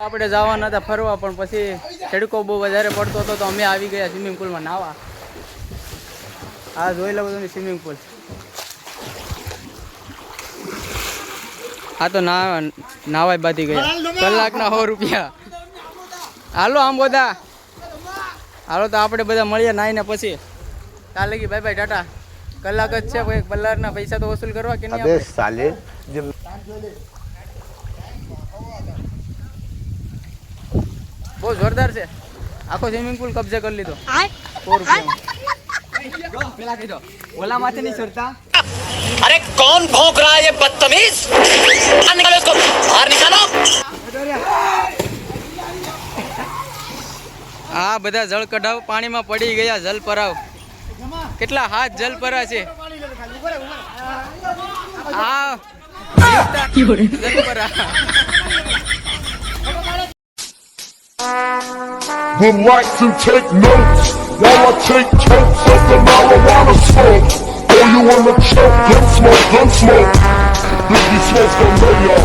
આપણે જવાના હતા ફરવા, પણ પછી તડકો બહુ વધારે પડતો હતો તો અમે આવી ગયા સ્વિમિંગ પુલમાં નાવા. આ જોઈ લો બધું સ્વિમિંગ પુલ. આ તો નાવાય બાંધી ગયા. કલાકના 100 રૂપિયા. હાલો આમ બધા હાલો તો આપણે બધા મળીએ નાઈને પછી. કાલે લગી બાય બાય ટાટા. કલાક જ છે, કોઈ કલાકના પૈસા તો વસૂલ કરવા કે નહીં સાલે. બહુ જોરદાર છે. આખો સ્વિમિંગ પુલ કબજે કરી લીધો 100 રૂપિયા. પેલા કીધો ઓલા માથે નહીં સરતા. अरे कौन भौंक रहा है ये बदतमीज? निकालो इसको बाहर निकालो. આ બધા જળ કઢાવ પાણીમાં પડી ગયા. જલ પરાવ કેટલા હાથ જલ પરા છે. આ જલ પરા would like to take notes while I take totes of the marijuana smoke. Oh, you wanna choke? Gun smoke, gun smoke. If you smoke from there,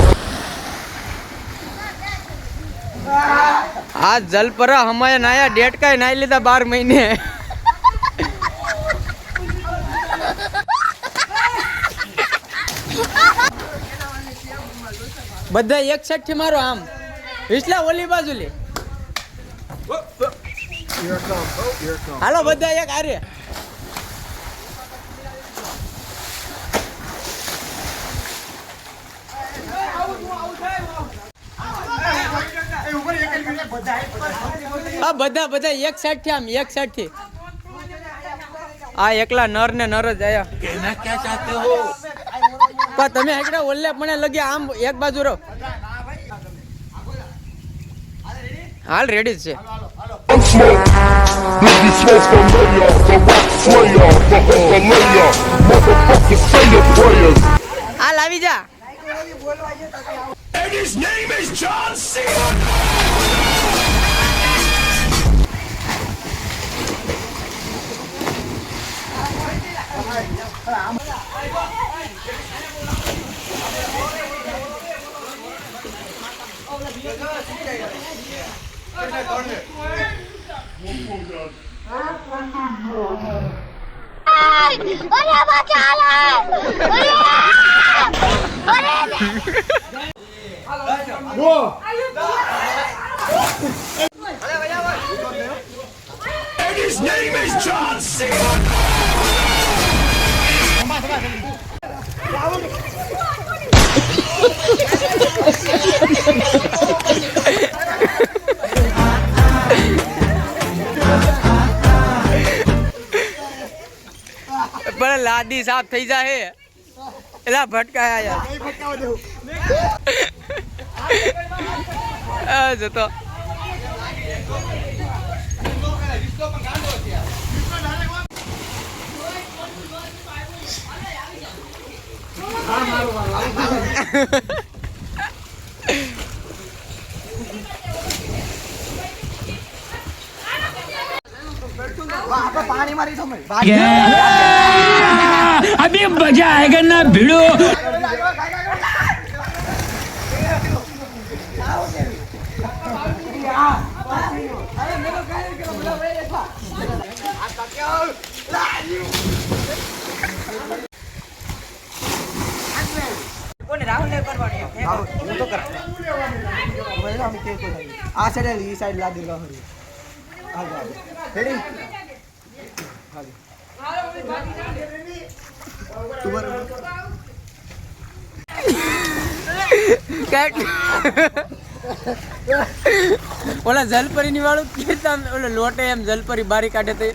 આ જલપરા હમાય નાયા ડેટકાય નાઈ લીધા 12 મહિને. બધા એક સાઈડ થી મારો આમ વિસલા ઓલી બાજુ લે. હાલો બધા એક આરે. બધા એક સાઈડ થી આમ એક સાઈડ થી. આ એકલા નર ને નર જ આયા. कहना क्या चाहते हो? પણ તમે એકડા ઓલ્લે પણ લગી આમ એક બાજુ રહો. હાલ રેડી જ છે. gun smoke. If you smoke from there, the rock slayer, the Himalayan, motherfucker say your prayers. હાલ આવી જા. And his name is John C. And his name is John C. પણ લાદી સાફ થઈ જાય. એલા ભટકાયા યાર. જતો पानी मारी तो अभी मजा आएगा ना भिड़ो. राहुल ने करवानी है वो तो करा हम के तो आ साइड ई साइड ला देगा हरी आ जा रेडी ઓલા જલપરી ની વાળું કેતા ઓલા લોટે એમ જલપરી બારી કાઢે તો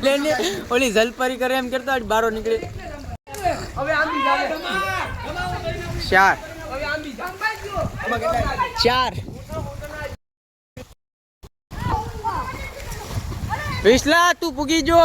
લેને ઓલી જલપરી કરે એમ કરતા બારો નીકળે. હવે આંબી જાવે 4 હવે આંબી જા 4 વિસલા તું પૂગી જો.